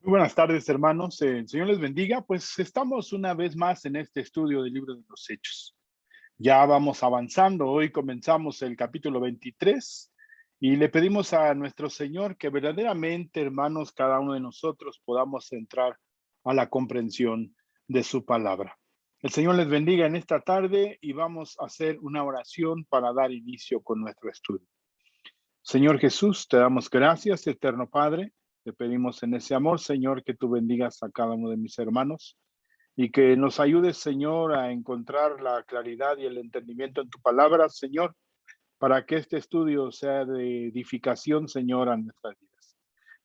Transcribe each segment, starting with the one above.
Muy buenas tardes, hermanos. El Señor les bendiga. Pues estamos una vez más en este estudio del libro de los Hechos. Ya vamos avanzando. Hoy comenzamos el capítulo 23 y le pedimos a nuestro Señor que verdaderamente, hermanos, cada uno de nosotros podamos entrar a la comprensión de su palabra. El Señor les bendiga en esta tarde y vamos a hacer una oración para dar inicio con nuestro estudio. Señor Jesús, te damos gracias, eterno Padre. Te pedimos en ese amor, Señor, que tú bendigas a cada uno de mis hermanos y que nos ayudes, Señor, a encontrar la claridad y el entendimiento en tu palabra, Señor, para que este estudio sea de edificación, Señor, a nuestras vidas.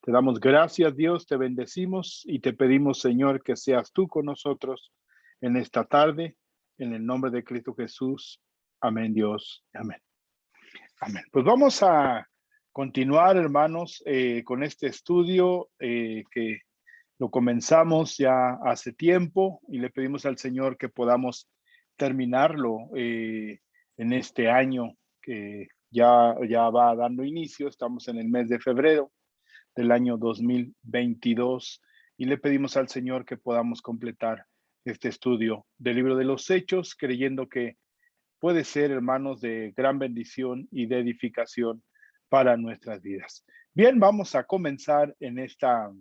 Te damos gracias, Dios, te bendecimos y te pedimos, Señor, que seas tú con nosotros en esta tarde, en el nombre de Cristo Jesús. Amén, Dios. Amén. Amén. Pues vamos a continuar, hermanos, con este estudio que lo comenzamos ya hace tiempo y le pedimos al Señor que podamos terminarlo en este año que ya va dando inicio. Estamos en el mes de febrero del año 2022 y le pedimos al Señor que podamos completar este estudio del libro de los Hechos, creyendo que puede ser, hermanos, de gran bendición y de edificación para nuestras vidas. Bien, vamos a comenzar en esta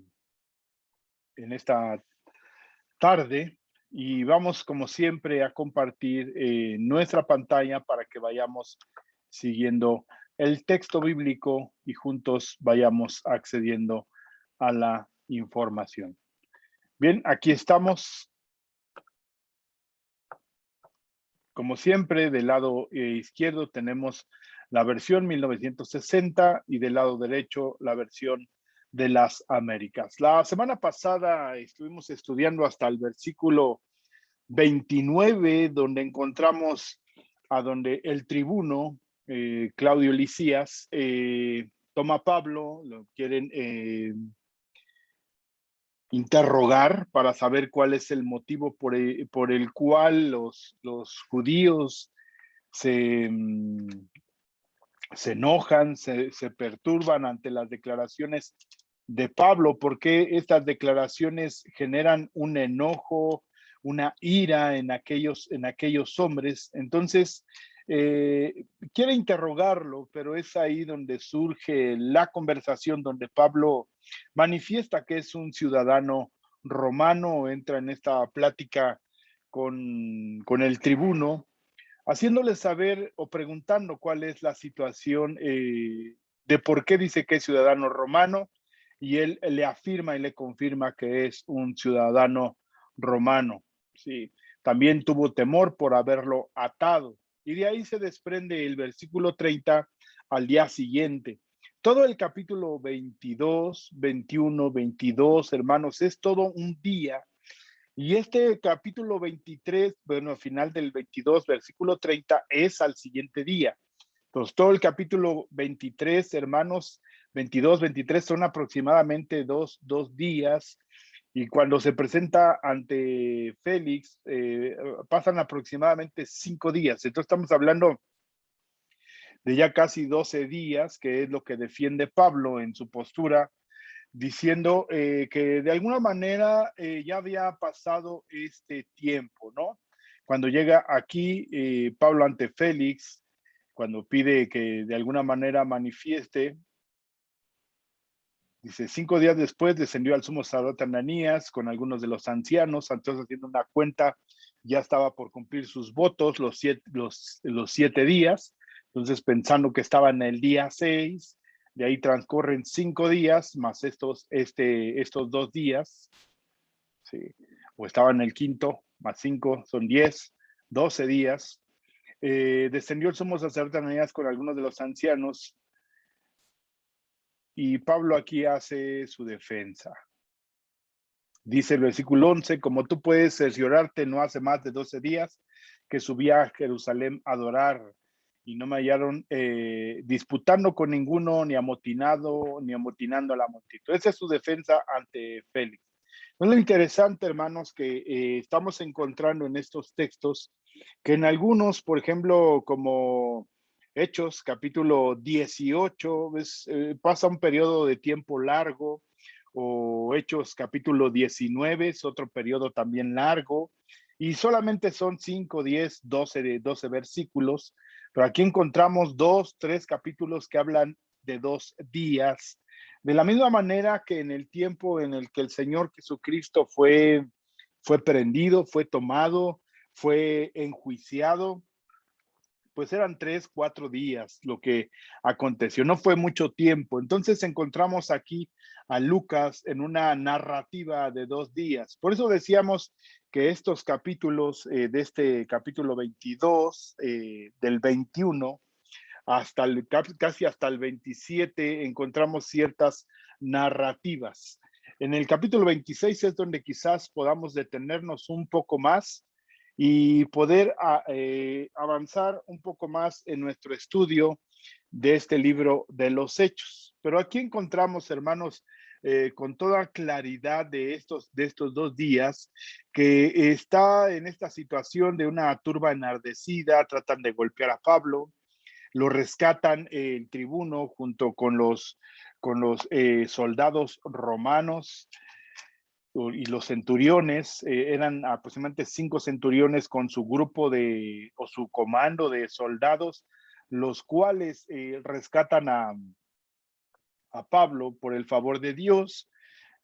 tarde y vamos, como siempre, a compartir nuestra pantalla para que vayamos siguiendo el texto bíblico y juntos vayamos accediendo a la información. Bien, aquí estamos. Como siempre, del lado izquierdo tenemos la versión 1960 y del lado derecho la versión de las Américas. La semana pasada estuvimos estudiando hasta el versículo 29, donde encontramos a donde el tribuno, Claudio Lisías, toma a Pablo, lo quieren interrogar para saber cuál es el motivo por el cual los judíos se, se enojan, se perturban ante las declaraciones de Pablo, porque estas declaraciones generan un enojo, una ira en aquellos hombres. Entonces, quiere interrogarlo, pero es ahí donde surge la conversación, donde Pablo manifiesta que es un ciudadano romano, entra en esta plática con el tribuno, haciéndole saber o preguntando cuál es la situación de por qué dice que es ciudadano romano, y él le afirma y le confirma que es un ciudadano romano. Sí, también tuvo temor por haberlo atado. Y de ahí se desprende el versículo 30 al día siguiente. Todo el capítulo 22, 21, 22, hermanos, es todo un día. Y este capítulo 23, bueno, al final del 22, versículo 30, es al siguiente día. Entonces, todo el capítulo 23, hermanos, 22, 23 son aproximadamente dos días. Y cuando se presenta ante Félix, pasan aproximadamente 5 días. Entonces, estamos hablando de ya casi 12 días, que es lo que defiende Pablo en su postura diciendo que de alguna manera ya había pasado este tiempo, ¿no? Cuando llega aquí Pablo ante Félix, cuando pide que de alguna manera manifieste, dice, 5 días después descendió al sumo sacerdote Ananías con algunos de los ancianos, entonces haciendo una cuenta, ya estaba por cumplir sus votos los 7 días, entonces pensando que estaba en el día 6, de ahí transcurren 5 días más estos 2 días, ¿sí? O estaba en el quinto, más 5, son 10, 12 días. Descendió el sumo sacerdote Ananías con algunos de los ancianos y Pablo aquí hace su defensa. Dice el versículo 11, como tú puedes cerciorarte, no hace más de 12 días que subí a Jerusalén a adorar y no me hallaron disputando con ninguno, ni amotinando a la multitud. Esa es su defensa ante Félix. Es lo interesante, hermanos, que estamos encontrando en estos textos, que en algunos, por ejemplo, como Hechos, capítulo 18, pasa un periodo de tiempo largo, o Hechos capítulo 19, es otro periodo también largo, y solamente son 5, 10, 12 versículos, pero aquí encontramos 2, 3 capítulos que hablan de 2 días, de la misma manera que en el tiempo en el que el Señor Jesucristo fue prendido, fue tomado, fue enjuiciado, pues eran 3, 4 días lo que aconteció, no fue mucho tiempo. Entonces encontramos aquí a Lucas en una narrativa de 2 días. Por eso decíamos que estos capítulos, de este capítulo 22, del 21 hasta casi hasta el 27, encontramos ciertas narrativas. En el capítulo 26 es donde quizás podamos detenernos un poco más y poder avanzar un poco más en nuestro estudio de este libro de los Hechos. Pero aquí encontramos, hermanos, con toda claridad de estos 2 días, que está en esta situación de una turba enardecida, tratan de golpear a Pablo, lo rescatan el tribuno junto con los soldados romanos y los centuriones, eran aproximadamente 5 centuriones con su grupo o su comando de soldados, los cuales rescatan a Pablo por el favor de Dios.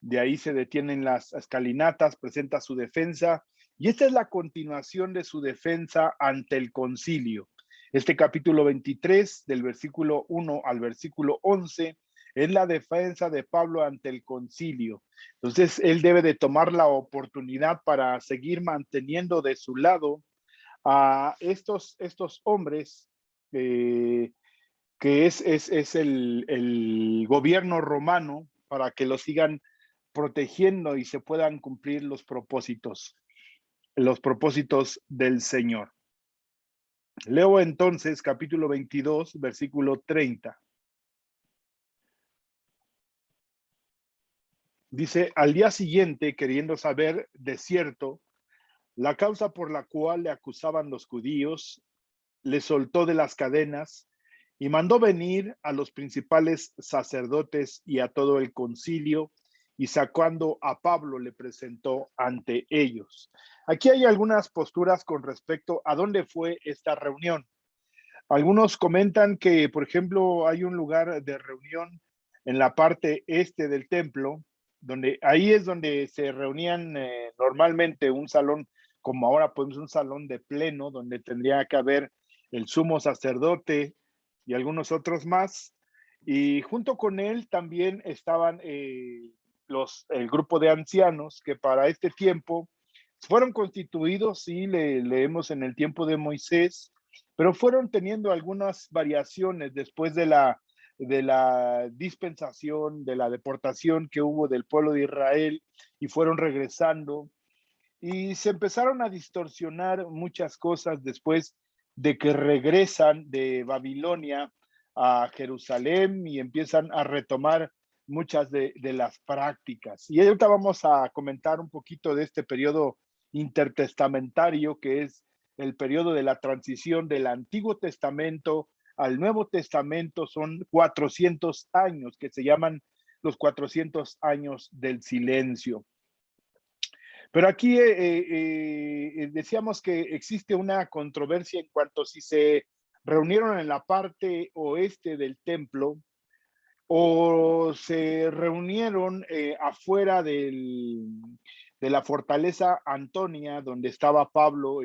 De ahí se detienen las escalinatas, presenta su defensa, y esta es la continuación de su defensa ante el concilio. Este capítulo 23, del versículo 1 al versículo 11, es la defensa de Pablo ante el concilio. Entonces, él debe de tomar la oportunidad para seguir manteniendo de su lado a estos hombres, que es el gobierno romano, para que lo sigan protegiendo y se puedan cumplir los propósitos del Señor. Leo entonces capítulo 22, versículo 30. Dice, al día siguiente, queriendo saber de cierto la causa por la cual le acusaban los judíos, le soltó de las cadenas y mandó venir a los principales sacerdotes y a todo el concilio, y sacando a Pablo le presentó ante ellos. Aquí hay algunas posturas con respecto a dónde fue esta reunión. Algunos comentan que, por ejemplo, hay un lugar de reunión en la parte este del templo, donde ahí es donde se reunían normalmente un salón, como ahora pues un salón de pleno, donde tendría que haber el sumo sacerdote y algunos otros más. Y junto con él también estaban el grupo de ancianos que para este tiempo fueron constituidos, sí, leemos en el tiempo de Moisés, pero fueron teniendo algunas variaciones después de la dispensación, de la deportación que hubo del pueblo de Israel, y fueron regresando y se empezaron a distorsionar muchas cosas después de que regresan de Babilonia a Jerusalén y empiezan a retomar muchas de las prácticas. Y ahorita vamos a comentar un poquito de este periodo intertestamentario, que es el periodo de la transición del Antiguo Testamento al Nuevo Testamento. Son 400 años que se llaman los 400 años del silencio. Pero aquí decíamos que existe una controversia en cuanto a si se reunieron en la parte oeste del templo o se reunieron afuera de la fortaleza Antonia, donde estaba Pablo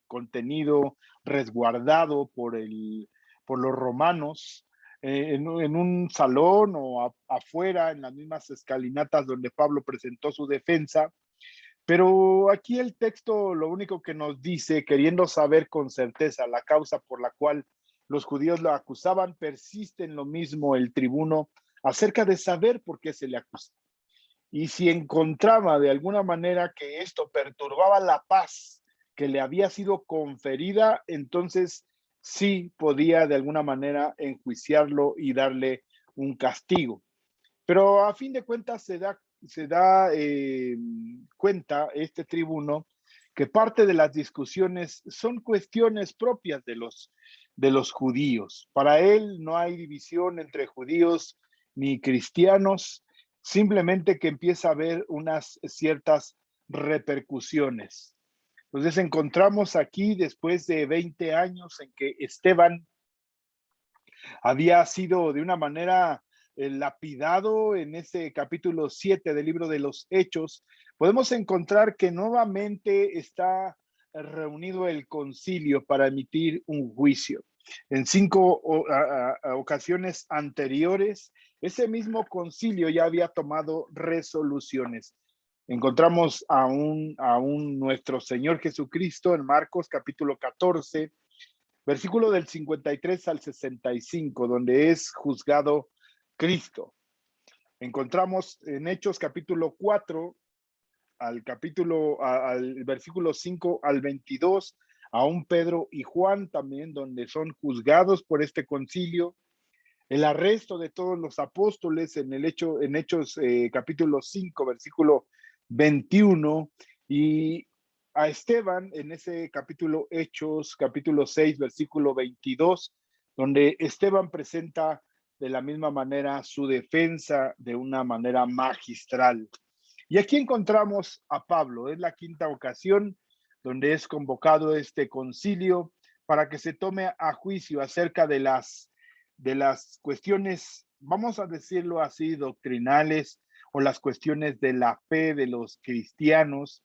contenido, resguardado por los romanos, en un salón o afuera, en las mismas escalinatas donde Pablo presentó su defensa. Pero aquí el texto lo único que nos dice, queriendo saber con certeza la causa por la cual los judíos lo acusaban, persiste en lo mismo el tribuno acerca de saber por qué se le acusa. Y si encontraba de alguna manera que esto perturbaba la paz que le había sido conferida, entonces sí podía de alguna manera enjuiciarlo y darle un castigo. Pero a fin de cuentas se da cuenta este tribuno que parte de las discusiones son cuestiones propias de los judíos. Para él no hay división entre judíos ni cristianos, simplemente que empieza a haber unas ciertas repercusiones. Entonces encontramos aquí, después de 20 años en que Esteban había sido de una manera lapidado en ese capítulo 7 del libro de los Hechos, podemos encontrar que nuevamente está reunido el concilio para emitir un juicio. En 5 ocasiones anteriores, ese mismo concilio ya había tomado resoluciones. Encontramos a un nuestro Señor Jesucristo en Marcos capítulo 14, versículo del 53 al 65, donde es juzgado Cristo. Encontramos en Hechos capítulo 4 al versículo 5 al 22, a un Pedro y Juan también, donde son juzgados por este concilio. El arresto de todos los apóstoles en Hechos capítulo 5, versículo 21, y a Esteban en ese capítulo Hechos, capítulo 6, versículo 22, donde Esteban presenta de la misma manera su defensa de una manera magistral. Y aquí encontramos a Pablo, es la quinta ocasión donde es convocado este concilio para que se tome a juicio acerca de las cuestiones, vamos a decirlo así, doctrinales, o las cuestiones de la fe de los cristianos,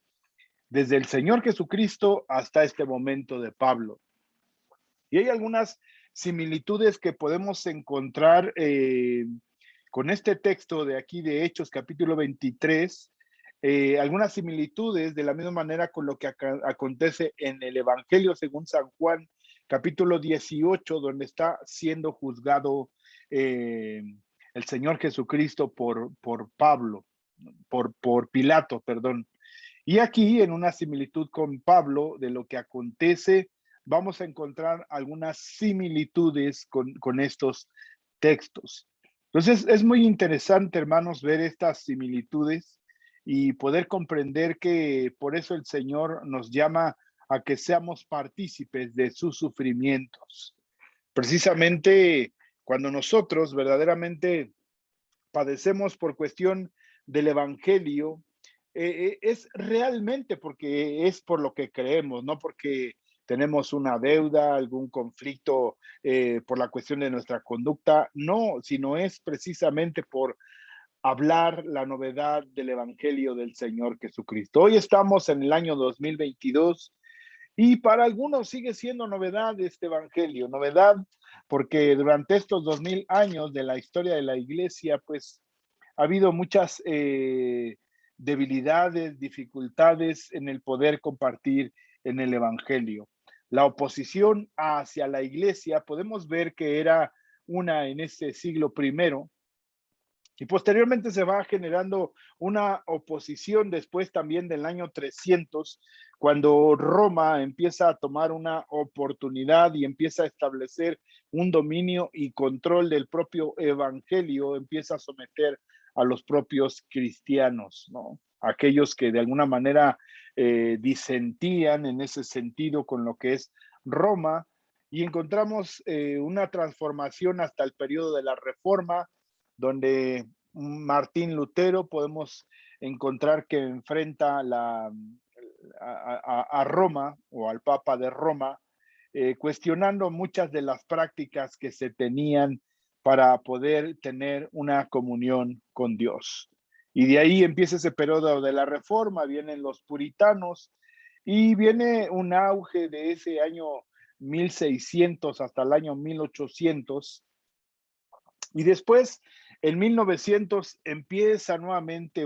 desde el Señor Jesucristo hasta este momento de Pablo. Y hay algunas similitudes que podemos encontrar con este texto de aquí de Hechos capítulo 23, algunas similitudes de la misma manera con lo que acontece en el Evangelio según San Juan capítulo 18, donde está siendo juzgado el Señor Jesucristo por Pablo, por Pilato, perdón. Y aquí, en una similitud con Pablo de lo que acontece, vamos a encontrar algunas similitudes con estos textos. Entonces, es muy interesante, hermanos, ver estas similitudes y poder comprender que por eso el Señor nos llama a que seamos partícipes de sus sufrimientos. Precisamente cuando nosotros verdaderamente padecemos por cuestión del Evangelio, es realmente porque es por lo que creemos, no porque tenemos una deuda, algún conflicto por la cuestión de nuestra conducta, no, sino es precisamente por hablar la novedad del Evangelio del Señor Jesucristo. Hoy estamos en el año 2022 y para algunos sigue siendo novedad este Evangelio, novedad porque durante estos 2000 años de la historia de la iglesia, pues ha habido muchas debilidades, dificultades en el poder compartir en el Evangelio. La oposición hacia la iglesia podemos ver que era una en ese siglo primero, y posteriormente se va generando una oposición después también del año 300, cuando Roma empieza a tomar una oportunidad y empieza a establecer un dominio y control del propio evangelio, empieza a someter a los propios cristianos, ¿no? Aquellos que de alguna manera disentían en ese sentido con lo que es Roma, y encontramos una transformación hasta el periodo de la Reforma, donde Martín Lutero podemos encontrar que enfrenta a Roma o al Papa de Roma, cuestionando muchas de las prácticas que se tenían para poder tener una comunión con Dios. Y de ahí empieza ese periodo de la Reforma, vienen los puritanos y viene un auge de ese año 1600 hasta el año 1800. Y después, en 1900, empieza nuevamente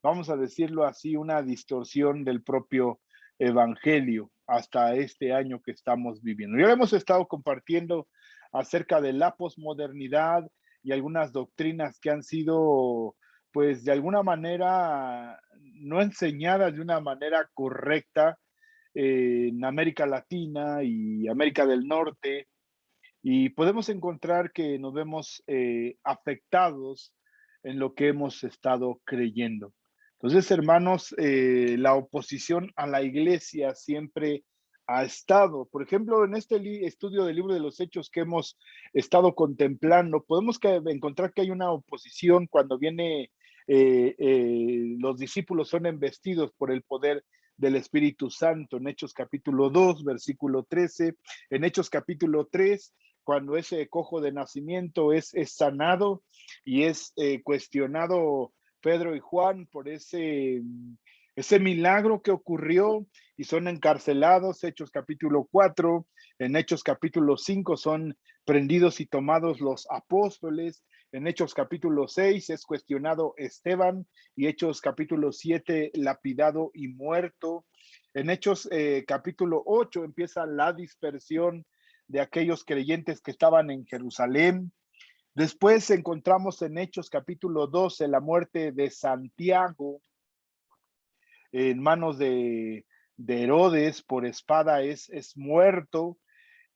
vamos a decirlo así, una distorsión del propio evangelio hasta este año que estamos viviendo. Ya hemos estado compartiendo acerca de la posmodernidad y algunas doctrinas que han sido, pues, de alguna manera no enseñadas de una manera correcta en América Latina y América del Norte, y podemos encontrar que nos vemos afectados en lo que hemos estado creyendo. Entonces, hermanos, la oposición a la iglesia siempre ha estado. Por ejemplo, en este estudio del libro de los Hechos que hemos estado contemplando, podemos encontrar que hay una oposición cuando viene, los discípulos son embestidos por el poder del Espíritu Santo, en Hechos capítulo 2, versículo 13, en Hechos capítulo 3, cuando ese cojo de nacimiento es sanado y es cuestionado Pedro y Juan por ese milagro que ocurrió y son encarcelados, Hechos capítulo 4, en Hechos capítulo 5 son prendidos y tomados los apóstoles, en Hechos capítulo 6 es cuestionado Esteban y Hechos capítulo 7 lapidado y muerto. En Hechos capítulo 8 empieza la dispersión de aquellos creyentes que estaban en Jerusalén. Después encontramos en Hechos capítulo 12 la muerte de Santiago en manos de Herodes por espada es muerto.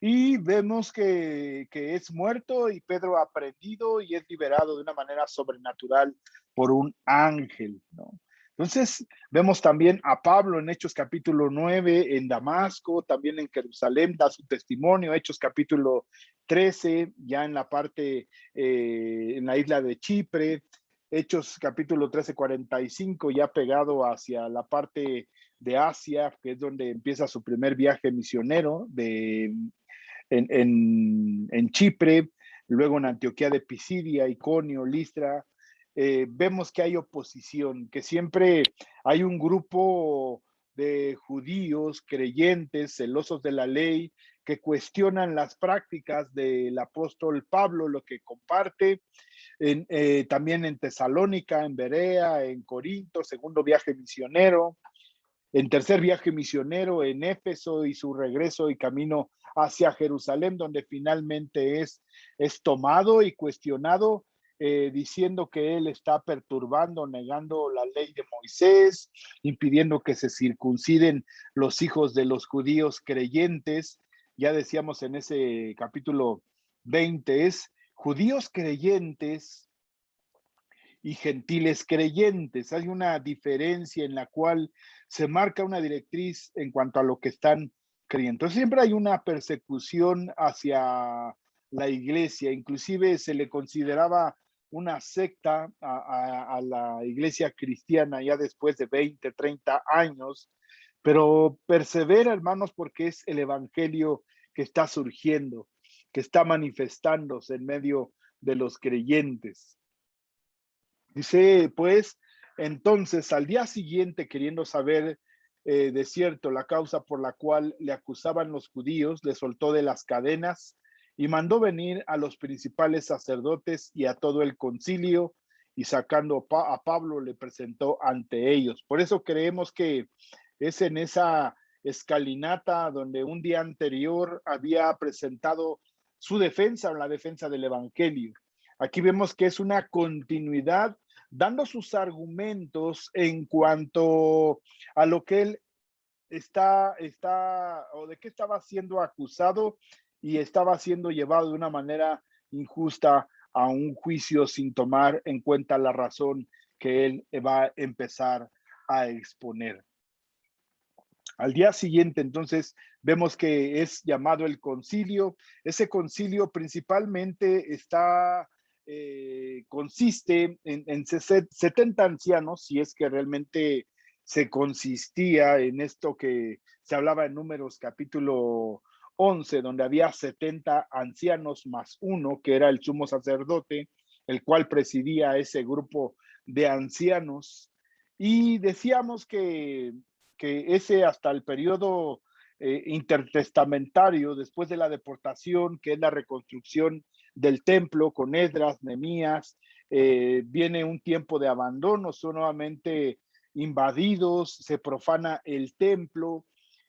Y vemos que es muerto y Pedro aprendido y es liberado de una manera sobrenatural por un ángel, ¿no? Entonces, vemos también a Pablo en Hechos capítulo 9 en Damasco, también en Jerusalén, da su testimonio, Hechos capítulo 13, ya en la parte, en la isla de Chipre, Hechos capítulo 13, 45, ya pegado hacia la parte de Asia, que es donde empieza su primer viaje misionero en Chipre, luego en Antioquía de Pisidia, Iconio, Listra. Vemos que hay oposición, que siempre hay un grupo de judíos creyentes, celosos de la ley, que cuestionan las prácticas del apóstol Pablo, lo que comparte, también en Tesalónica, en Berea, en Corinto, segundo viaje misionero, en tercer viaje misionero en Éfeso y su regreso y camino hacia Jerusalén, donde finalmente es tomado y cuestionado, diciendo que él está perturbando, negando la ley de Moisés, impidiendo que se circunciden los hijos de los judíos creyentes. Ya decíamos en ese capítulo 20, es judíos creyentes y gentiles creyentes. Hay una diferencia en la cual se marca una directriz en cuanto a lo que están creyendo. Entonces, siempre hay una persecución hacia la iglesia, inclusive se le consideraba una secta a la iglesia cristiana ya después de 20, 30 años, pero persevera, hermanos, porque es el evangelio que está surgiendo, que está manifestándose en medio de los creyentes. Dice, pues, entonces al día siguiente, queriendo saber de cierto la causa por la cual le acusaban los judíos, le soltó de las cadenas y mandó venir a los principales sacerdotes y a todo el concilio, y sacando a Pablo le presentó ante ellos. Por eso creemos que es en esa escalinata donde un día anterior había presentado su defensa o la defensa del evangelio. Aquí vemos que es una continuidad dando sus argumentos en cuanto a lo que él está o de qué estaba siendo acusado y estaba siendo llevado de una manera injusta a un juicio sin tomar en cuenta la razón que él va a empezar a exponer. Al día siguiente, entonces, vemos que es llamado el concilio. Ese concilio principalmente consiste en 70 ancianos, si es que realmente se consistía en esto que se hablaba en Números capítulo 11, donde había 70 ancianos más uno, que era el sumo sacerdote, el cual presidía ese grupo de ancianos. Y decíamos que ese hasta el periodo intertestamentario, después de la deportación, que es la reconstrucción del templo con Esdras, Nehemías, viene un tiempo de abandono, son nuevamente invadidos, se profana el templo,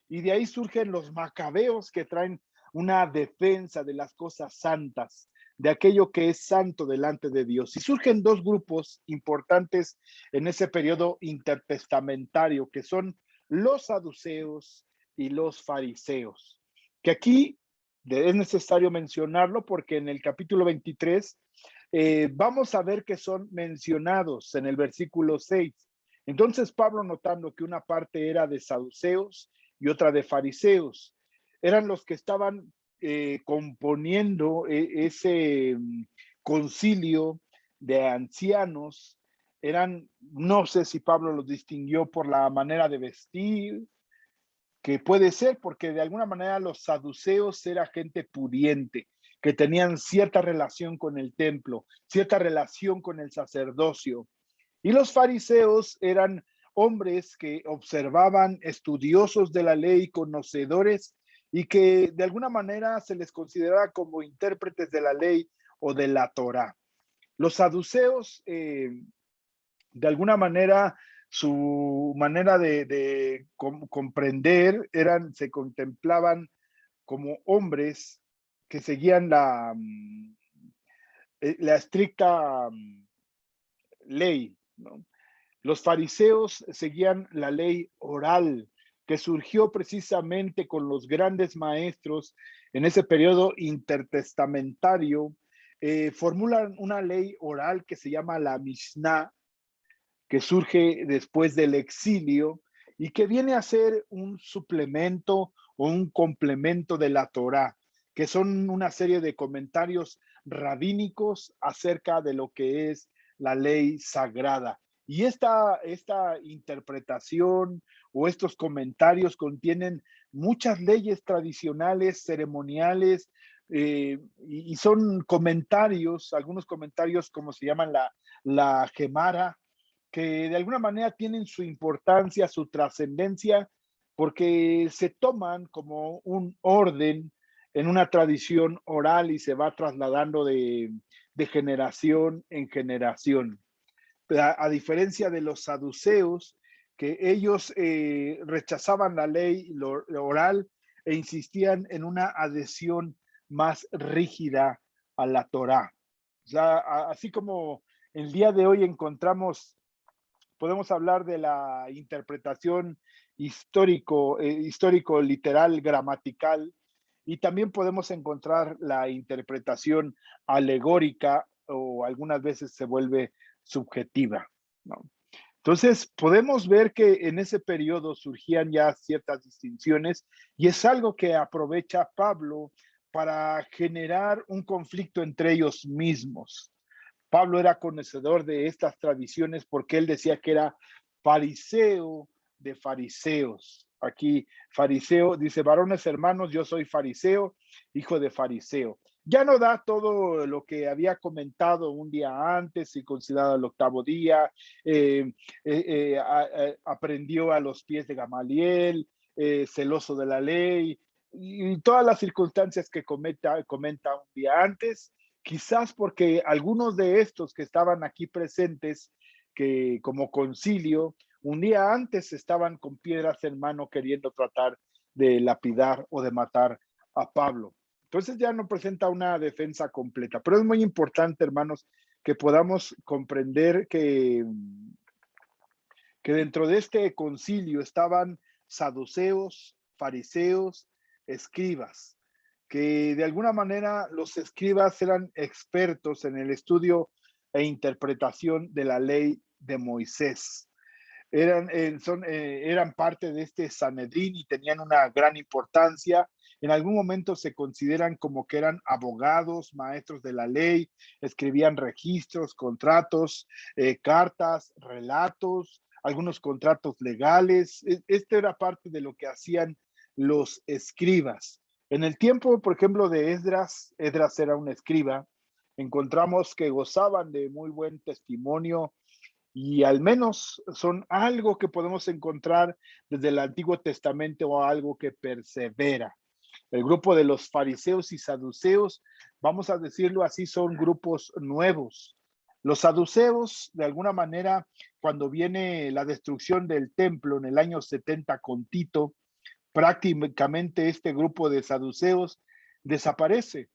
y de ahí surgen los macabeos que traen una defensa de las cosas santas, de aquello que es santo delante de Dios. Y surgen dos grupos importantes en ese periodo intertestamentario, que son los saduceos y los fariseos, que aquí es necesario mencionarlo porque en el capítulo 23 vamos a ver que son mencionados en el versículo 6. Entonces Pablo, notando que una parte era de saduceos y otra de fariseos, eran los que estaban componiendo ese concilio de ancianos. Eran, no sé si Pablo los distinguió por la manera de vestir, que puede ser porque de alguna manera los saduceos era gente pudiente, que tenían cierta relación con el templo, cierta relación con el sacerdocio. Y los fariseos eran hombres que observaban, estudiosos de la ley, conocedores, y que de alguna manera se les consideraba como intérpretes de la ley o de la Torá. Los saduceos, de alguna manera, su manera de comprender se contemplaban como hombres que seguían la estricta ley, ¿no? Los fariseos seguían la ley oral, que surgió precisamente con los grandes maestros en ese periodo intertestamentario. Formulan una ley oral que se llama la Mishnah, que surge después del exilio y que viene a ser un suplemento o un complemento de la Torá, que son una serie de comentarios rabínicos acerca de lo que es la ley sagrada. Y esta interpretación o estos comentarios contienen muchas leyes tradicionales, ceremoniales, y son comentarios, algunos comentarios como se llaman la Gemara, que de alguna manera tienen su importancia, su trascendencia, porque se toman como un orden en una tradición oral y se va trasladando de generación en generación. A diferencia de los saduceos, que ellos rechazaban la ley lo oral e insistían en una adhesión más rígida a la Torá. O sea, así como el día de hoy encontramos, podemos hablar de la interpretación histórico, literal, gramatical, y también podemos encontrar la interpretación alegórica o algunas veces se vuelve subjetiva, ¿no? Entonces, podemos ver que en ese periodo surgían ya ciertas distinciones y es algo que aprovecha Pablo para generar un conflicto entre ellos mismos. Pablo era conocedor de estas tradiciones porque él decía que era fariseo de fariseos. Aquí fariseo dice, varones hermanos, yo soy fariseo, hijo de fariseo. Ya no da todo lo que había comentado un día antes y considerado el octavo día. Aprendió a los pies de Gamaliel, celoso de la ley y todas las circunstancias que comenta un día antes. Quizás porque algunos de estos que estaban aquí presentes, que como concilio, un día antes estaban con piedras en mano queriendo tratar de lapidar o de matar a Pablo. Entonces ya no presenta una defensa completa, pero es muy importante, hermanos, que podamos comprender que dentro de este concilio estaban saduceos, fariseos, escribas, que de alguna manera los escribas eran expertos en el estudio e interpretación de la ley de Moisés. Eran parte de este Sanedrín y tenían una gran importancia. En algún momento se consideran como que eran abogados, maestros de la ley, escribían registros, contratos, cartas, relatos, algunos contratos legales. Esto era parte de lo que hacían los escribas. En el tiempo, por ejemplo, de Esdras era un escriba, encontramos que gozaban de muy buen testimonio y al menos son algo que podemos encontrar desde el Antiguo Testamento o algo que persevera. El grupo de los fariseos y saduceos, vamos a decirlo así, son grupos nuevos. Los saduceos, de alguna manera, cuando viene la destrucción del templo en el año 70 con Tito, prácticamente este grupo de saduceos desaparece.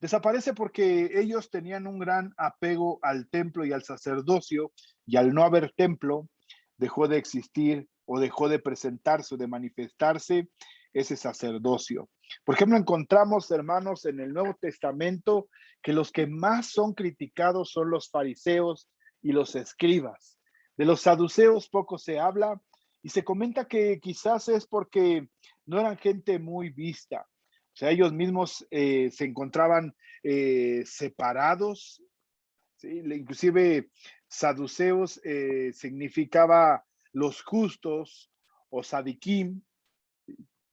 Desaparece porque ellos tenían un gran apego al templo y al sacerdocio, y al no haber templo, dejó de existir o dejó de presentarse o de manifestarse ese sacerdocio. Por ejemplo, encontramos, hermanos, en el Nuevo Testamento que los que más son criticados son los fariseos y los escribas. De los saduceos poco se habla, Y se comenta que quizás es porque no eran gente muy vista. O sea, ellos mismos se encontraban separados, ¿sí? Inclusive saduceos significaba los justos o sadiquim,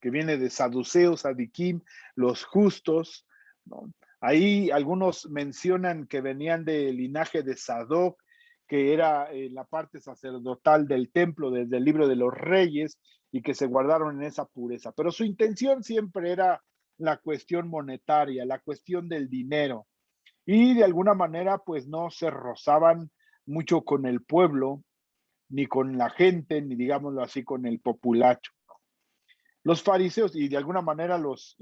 que viene de saduceos, sadiquim, los justos, ¿no? Ahí algunos mencionan que venían del linaje de Sadoc, que era la parte sacerdotal del templo desde el libro de los reyes y que se guardaron en esa pureza. Pero su intención siempre era la cuestión monetaria, la cuestión del dinero. Y de alguna manera, pues no se rozaban mucho con el pueblo, ni con la gente, ni digámoslo así, con el populacho. Los fariseos y de alguna manera los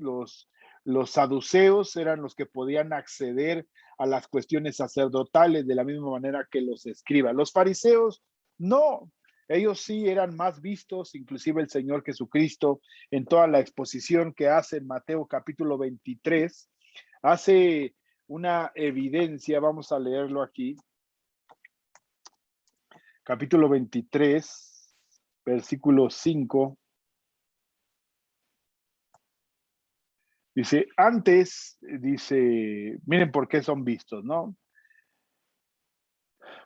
saduceos eran los que podían acceder a las cuestiones sacerdotales de la misma manera que los escribas. Los fariseos no, ellos sí eran más vistos, inclusive el Señor Jesucristo en toda la exposición que hace en Mateo capítulo 23, hace una evidencia, vamos a leerlo aquí, capítulo 23, versículo 5. Dice, antes, dice, miren por qué son vistos, ¿no?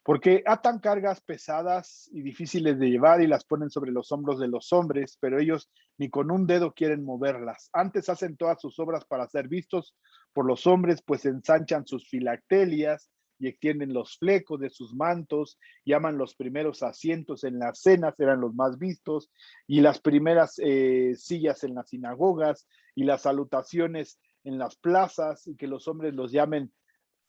Porque atan cargas pesadas y difíciles de llevar y las ponen sobre los hombros de los hombres, pero ellos ni con un dedo quieren moverlas. Antes hacen todas sus obras para ser vistos por los hombres, pues ensanchan sus filactelias y extienden los flecos de sus mantos, llaman los primeros asientos en las cenas, eran los más vistos, y las primeras sillas en las sinagogas y las salutaciones en las plazas, y que los hombres los llamen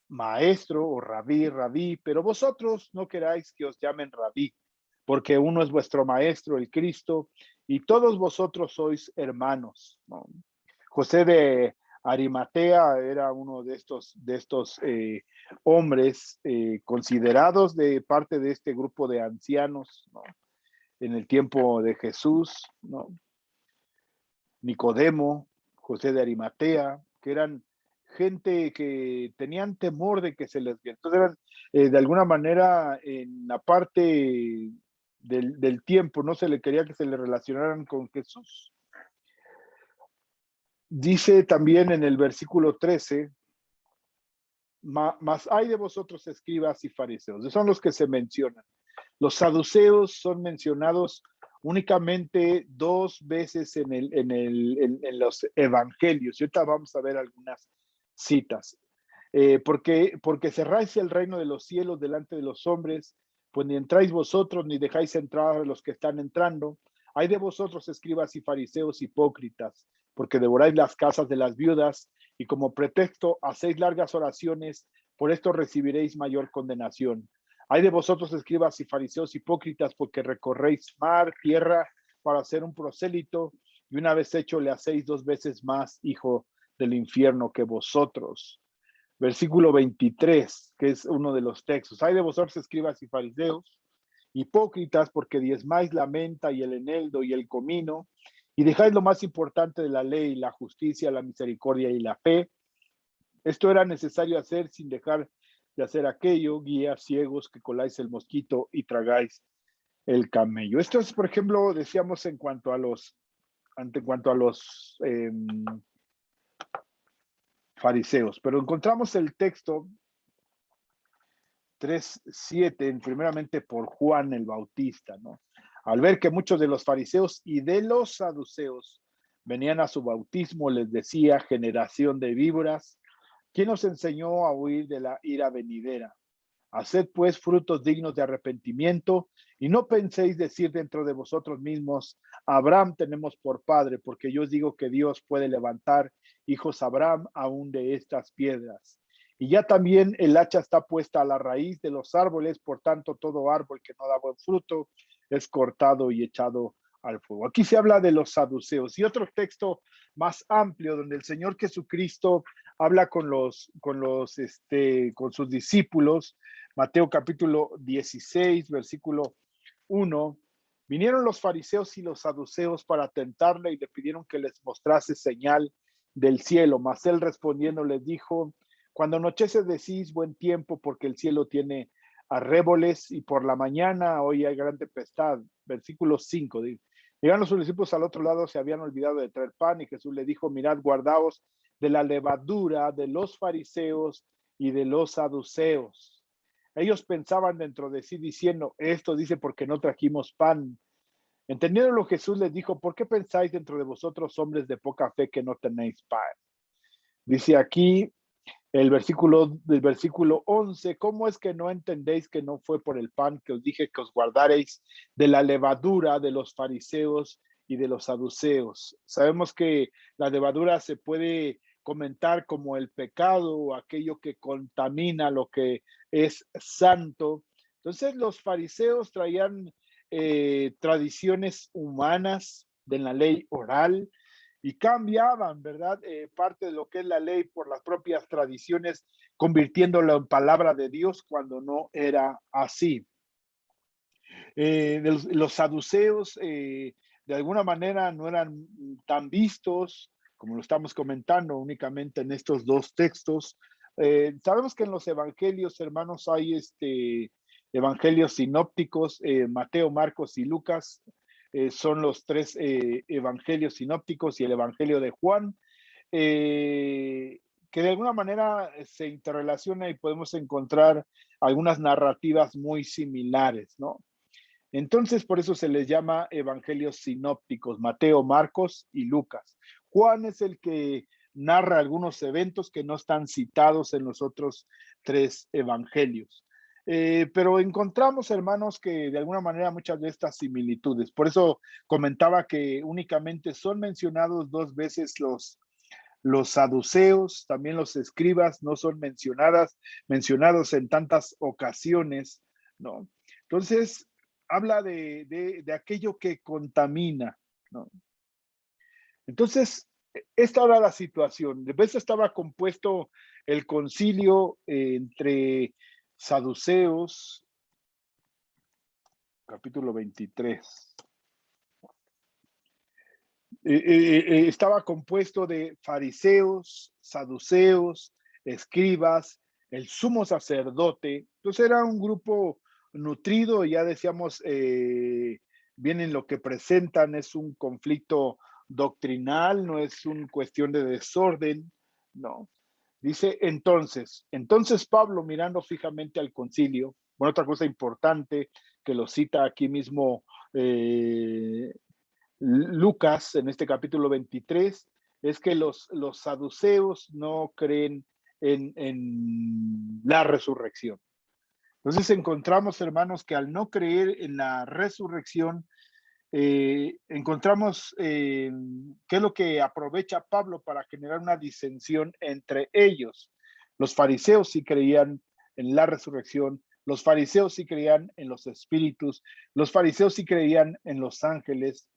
maestro o rabí, rabí, pero vosotros no queráis que os llamen rabí, porque uno es vuestro maestro, el Cristo, y todos vosotros sois hermanos, ¿no? José de Arimatea era uno de estos hombres considerados de parte de este grupo de ancianos, ¿no? En el tiempo de Jesús, ¿no? Nicodemo, José de Arimatea, que eran gente que tenían temor de que se les viera. Entonces eran, de alguna manera, en la parte del tiempo, no se le quería que se le relacionaran con Jesús. Dice también en el versículo 13, mas hay de vosotros escribas y fariseos, son los que se mencionan. Los saduceos son mencionados únicamente dos veces en los evangelios. Y ahorita vamos a ver algunas citas. Porque cerráis el reino de los cielos delante de los hombres, pues ni entráis vosotros ni dejáis entrar a los que están entrando. Hay de vosotros, escribas y fariseos hipócritas, porque devoráis las casas de las viudas y como pretexto hacéis largas oraciones, por esto recibiréis mayor condenación. Hay de vosotros, escribas y fariseos hipócritas, porque recorréis mar, tierra, para hacer un prosélito, y una vez hecho le hacéis dos veces más hijo del infierno que vosotros. Versículo 23, que es uno de los textos. Hay de vosotros, escribas y fariseos, hipócritas, porque diezmáis la menta y el eneldo y el comino, y dejáis lo más importante de la ley, la justicia, la misericordia y la fe. Esto era necesario hacer sin dejar de hacer aquello, guías ciegos que coláis el mosquito y tragáis el camello. Esto es, por ejemplo, decíamos en cuanto a los fariseos, pero encontramos el texto 3:7, primeramente por Juan el Bautista, ¿no? Al ver que muchos de los fariseos y de los saduceos venían a su bautismo, les decía, generación de víboras, ¿quién os enseñó a huir de la ira venidera? Haced pues frutos dignos de arrepentimiento y no penséis decir dentro de vosotros mismos, Abraham tenemos por padre, porque yo os digo que Dios puede levantar hijos a Abraham aún de estas piedras. Y ya también el hacha está puesta a la raíz de los árboles, por tanto todo árbol que no da buen fruto es cortado y echado al fuego. Aquí se habla de los saduceos y otro texto más amplio donde el Señor Jesucristo habla con sus discípulos. Mateo capítulo 16, versículo 1. Vinieron los fariseos y los saduceos para tentarle y le pidieron que les mostrase señal del cielo, mas él respondiendo les dijo, cuando anochece decís buen tiempo porque el cielo tiene arréboles, y por la mañana hoy hay gran tempestad. Versículo 5. Llegaron los discípulos al otro lado, se habían olvidado de traer pan, y Jesús le dijo: mirad, guardaos de la levadura de los fariseos y de los saduceos. Ellos pensaban dentro de sí diciendo: esto dice porque no trajimos pan. Entendiéndolo, Jesús les dijo: ¿por qué pensáis dentro de vosotros, hombres de poca fe, que no tenéis pan? Dice aquí del versículo 11: ¿cómo es que no entendéis que no fue por el pan que os dije que os guardaréis de la levadura de los fariseos y de los saduceos? Sabemos que la levadura se puede comentar como el pecado o aquello que contamina lo que es santo. Entonces los fariseos traían tradiciones humanas de la ley oral, y cambiaban, ¿verdad? Parte de lo que es la ley por las propias tradiciones, convirtiéndolo en palabra de Dios cuando no era así. Los saduceos, de alguna manera, no eran tan vistos, como lo estamos comentando, únicamente en estos dos textos. Sabemos que en los evangelios, hermanos, hay evangelios sinópticos, Mateo, Marcos y Lucas. Son los tres evangelios sinópticos y el evangelio de Juan, que de alguna manera se interrelaciona, y podemos encontrar algunas narrativas muy similares, ¿no? Entonces, por eso se les llama evangelios sinópticos: Mateo, Marcos y Lucas. Juan es el que narra algunos eventos que no están citados en los otros tres evangelios. Pero encontramos, hermanos, que de alguna manera muchas de estas similitudes. Por eso comentaba que únicamente son mencionados dos veces los saduceos, también los escribas no son mencionados en tantas ocasiones, ¿no? Entonces, habla de aquello que contamina, ¿no? Entonces, esta era la situación. De vez estaba compuesto el concilio entre saduceos, capítulo 23. Estaba compuesto de fariseos, saduceos, escribas, el sumo sacerdote. Entonces era un grupo nutrido. Ya decíamos, bien en lo que presentan, es un conflicto doctrinal, no es una cuestión de desorden, no. Dice entonces Pablo, mirando fijamente al concilio. Bueno, otra cosa importante que lo cita aquí mismo Lucas, en este capítulo 23, es que los saduceos no creen en la resurrección. Entonces encontramos, hermanos, que al no creer en la resurrección, encontramos qué es lo que aprovecha Pablo para generar una disensión entre ellos. Los fariseos sí creían en la resurrección, los fariseos sí creían en los espíritus, los fariseos sí creían en los ángeles,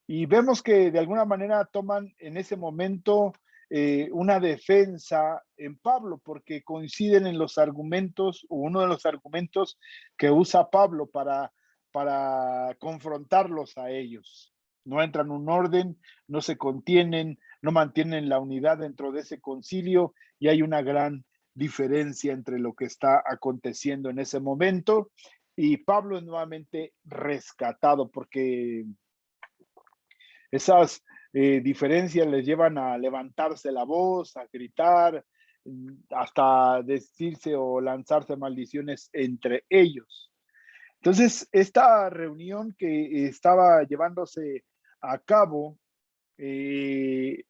y vemos que de alguna manera toman en ese momento una defensa en Pablo, porque coinciden en los argumentos, o uno de los argumentos que usa Pablo para confrontarlos a ellos. No entran en un orden, no se contienen, no mantienen la unidad dentro de ese concilio, y hay una gran diferencia entre lo que está aconteciendo en ese momento. Y Pablo es nuevamente rescatado, porque esas diferencias les llevan a levantarse la voz, a gritar, hasta decirse o lanzarse maldiciones entre ellos. Entonces, esta reunión que estaba llevándose a cabo, eh,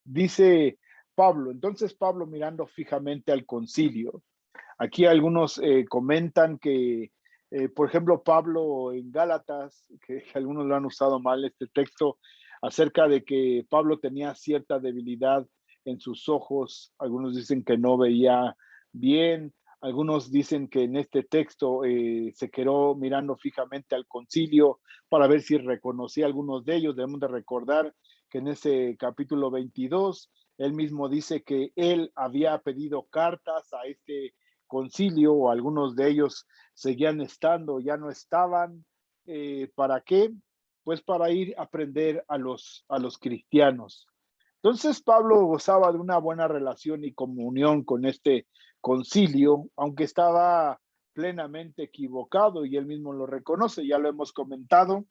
dice Pablo, entonces Pablo, mirando fijamente al concilio. Aquí algunos comentan que, por ejemplo, Pablo en Gálatas, que algunos lo han usado mal este texto, acerca de que Pablo tenía cierta debilidad en sus ojos. Algunos dicen que no veía bien, algunos dicen que en este texto se quedó mirando fijamente al concilio para ver si reconocía a algunos de ellos. Debemos de recordar que en ese capítulo 22, él mismo dice que él había pedido cartas a este concilio, o algunos de ellos seguían estando, ya no estaban. ¿Para qué? Pues para ir a aprender a los cristianos. Entonces Pablo gozaba de una buena relación y comunión con este concilio, aunque estaba plenamente equivocado y él mismo lo reconoce, ya lo hemos comentado.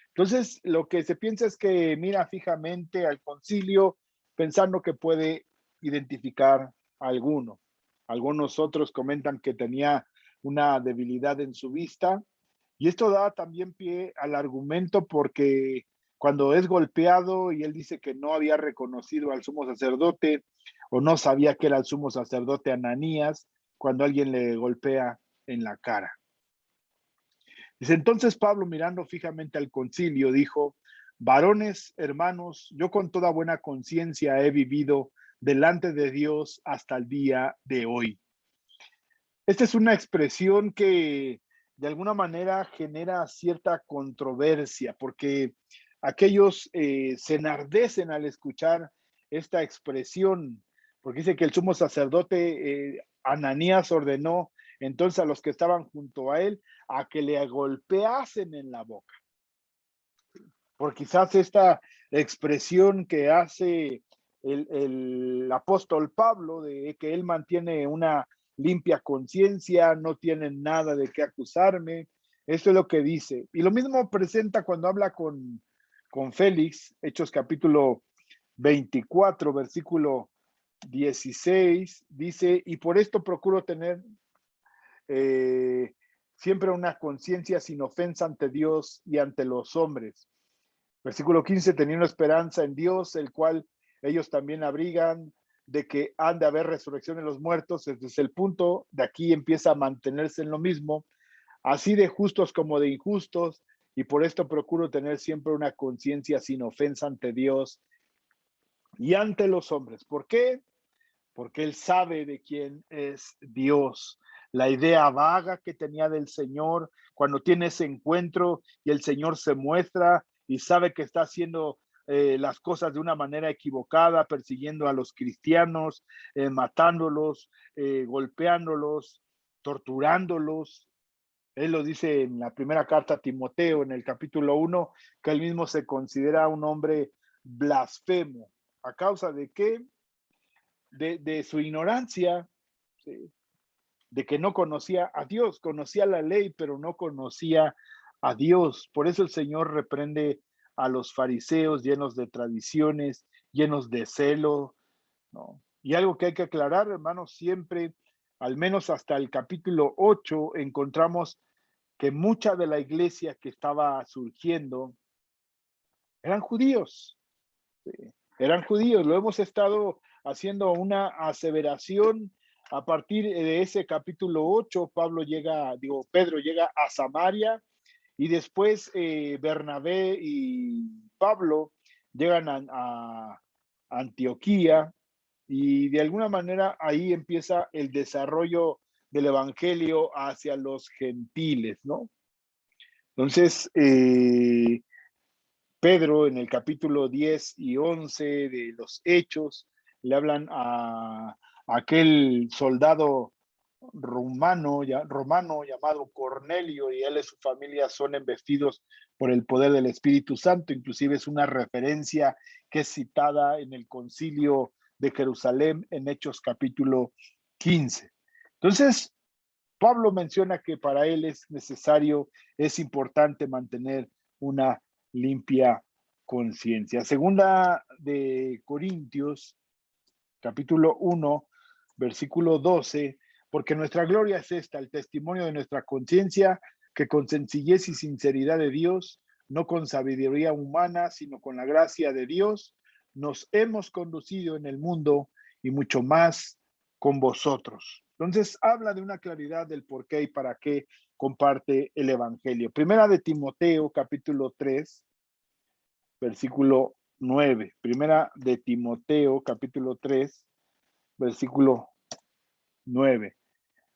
Entonces, lo que se piensa es que mira fijamente al concilio pensando que puede identificar a alguno. Algunos otros comentan que tenía una debilidad en su vista y esto da también pie al argumento porque cuando es golpeado y él dice que no había reconocido al sumo sacerdote o no sabía que era el sumo sacerdote Ananías cuando alguien le golpea en la cara. Dice, entonces Pablo, mirando fijamente al concilio, dijo, varones, hermanos, yo con toda buena conciencia he vivido delante de Dios hasta el día de hoy. Esta es una expresión que de alguna manera genera cierta controversia, porque aquellos se enardecen al escuchar esta expresión, porque dice que el sumo sacerdote Ananías ordenó entonces a los que estaban junto a él a que le golpeasen en la boca. Por quizás esta expresión que hace el apóstol Pablo de que él mantiene una limpia conciencia, no tienen nada de qué acusarme. Esto es lo que dice. Y lo mismo presenta cuando habla con Félix, Hechos capítulo 24, versículo 16, dice, y por esto procuro tener siempre una conciencia sin ofensa ante Dios y ante los hombres. Versículo 15, teniendo esperanza en Dios, el cual ellos también abrigan de que han de haber resurrección de los muertos. Desde el punto de aquí empieza a mantenerse en lo mismo, así de justos como de injustos, y por esto procuro tener siempre una conciencia sin ofensa ante Dios y ante los hombres. ¿Por qué? Porque él sabe de quién es Dios. La idea vaga que tenía del Señor cuando tiene ese encuentro y el Señor se muestra y sabe que está haciendo las cosas de una manera equivocada, persiguiendo a los cristianos, matándolos, golpeándolos, torturándolos. Él lo dice en la primera carta a Timoteo, en el capítulo 1, que él mismo se considera un hombre blasfemo. ¿A causa de qué? De su ignorancia, ¿sí? De que no conocía a Dios, conocía la ley, pero no conocía a Dios. Por eso el Señor reprende a los fariseos llenos de tradiciones, llenos de celo, ¿no? Y algo que hay que aclarar, hermanos, siempre, al menos hasta el capítulo 8, encontramos que mucha de la iglesia que estaba surgiendo eran judíos, ¿sí? Eran judíos. Lo hemos estado haciendo una aseveración a partir de ese capítulo 8. Pedro llega a Samaria y después Bernabé y Pablo llegan a Antioquía y de alguna manera ahí empieza el desarrollo del evangelio hacia los gentiles, ¿no? Entonces, Pedro en el capítulo 10 y 11 de los Hechos le hablan a aquel soldado romano llamado Cornelio y él y su familia son embestidos por el poder del Espíritu Santo. Inclusive es una referencia que es citada en el concilio de Jerusalén en Hechos capítulo 15. Entonces, Pablo menciona que para él es necesario, es importante mantener una limpia conciencia. Segunda de Corintios, capítulo 1, versículo 12, porque nuestra gloria es esta, el testimonio de nuestra conciencia, que con sencillez y sinceridad de Dios, no con sabiduría humana, sino con la gracia de Dios, nos hemos conducido en el mundo y mucho más con vosotros. Entonces habla de una claridad del por qué y para qué comparte el evangelio. Primera de Timoteo, capítulo 3, versículo 9. Primera de Timoteo, capítulo 3, versículo 9.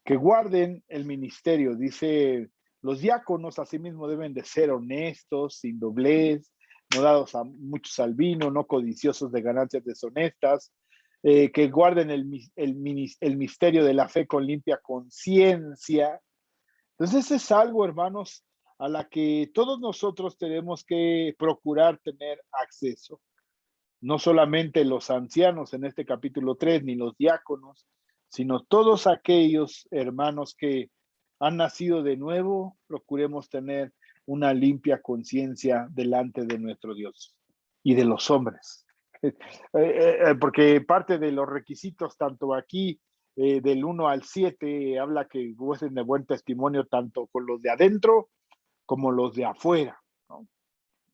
Que guarden el ministerio, dice, los diáconos asimismo deben de ser honestos, sin doblez, no dados a muchos al vino, no codiciosos de ganancias deshonestas, que guarden el misterio de la fe con limpia conciencia. Entonces es algo, hermanos, a la que todos nosotros tenemos que procurar tener acceso. No solamente los ancianos en este capítulo 3, ni los diáconos, sino todos aquellos hermanos que han nacido de nuevo, procuremos tener una limpia conciencia delante de nuestro Dios y de los hombres. Porque parte de los requisitos, tanto aquí del 1 al 7, habla que gocen de buen testimonio tanto con los de adentro como los de afuera, ¿no?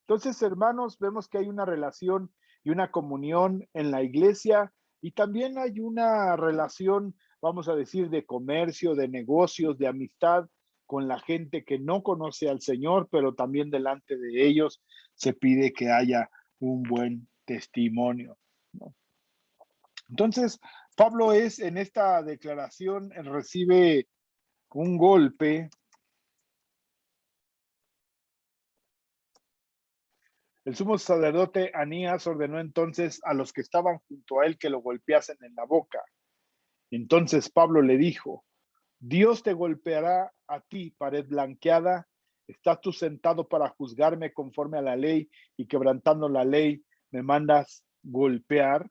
Entonces, hermanos, vemos que hay una relación y una comunión en la iglesia y también hay una relación, vamos a decir, de comercio, de negocios, de amistad con la gente que no conoce al Señor, pero también delante de ellos se pide que haya un buen testimonio, ¿no? Entonces, Pablo es en esta declaración, recibe un golpe. El sumo sacerdote Anías ordenó entonces a los que estaban junto a él que lo golpeasen en la boca. Entonces Pablo le dijo: Dios te golpeará a ti, pared blanqueada. ¿Estás tú sentado para juzgarme conforme a la ley y quebrantando la ley me mandas golpear?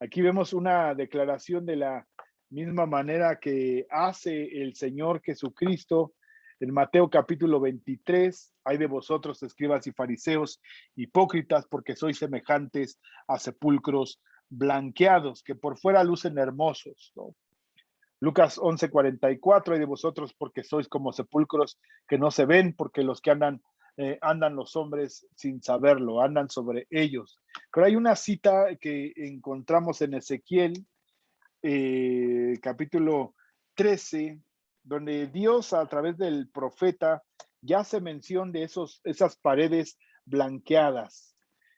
Aquí vemos una declaración de la misma manera que hace el Señor Jesucristo en Mateo capítulo 23. Hay de vosotros, escribas y fariseos, hipócritas, porque sois semejantes a sepulcros blanqueados, que por fuera lucen hermosos, ¿no? Lucas 11:44, hay de vosotros porque sois como sepulcros que no se ven, porque los que andan los hombres sin saberlo, andan sobre ellos. Pero hay una cita que encontramos en Ezequiel, capítulo 13, donde Dios a través del profeta ya hace mención de esas paredes blanqueadas.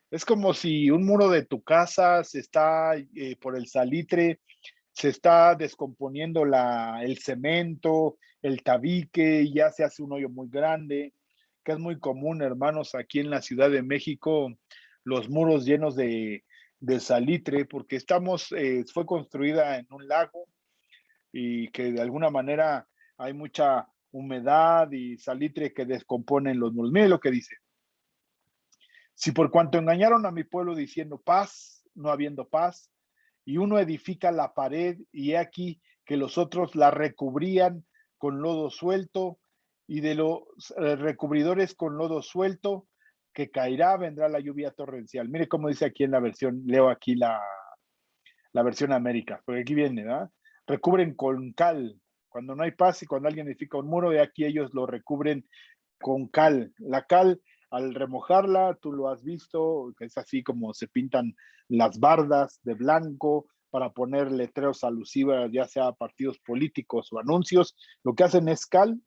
Es como si un muro de tu casa se está por el salitre, se está descomponiendo el cemento, el tabique, ya se hace un hoyo muy grande, que es muy común, hermanos, aquí en la Ciudad de México, los muros llenos de salitre, porque fue construida en un lago y que de alguna manera hay mucha humedad y salitre que descomponen los muros. Mire lo que dice: si por cuanto engañaron a mi pueblo diciendo paz, no habiendo paz, y uno edifica la pared, y he aquí que los otros la recubrían con lodo suelto, y de los recubridores con lodo suelto, que caerá, vendrá la lluvia torrencial. Mire cómo dice aquí en la versión, leo aquí la versión América, porque aquí viene, ¿verdad? Recubren con cal, cuando no hay paz y cuando alguien edifica un muro, de aquí ellos lo recubren con cal. La cal, al remojarla, tú lo has visto, que es así como se pintan las bardas de blanco para poner letreros alusivos, ya sea a partidos políticos o anuncios. Lo que hacen es cal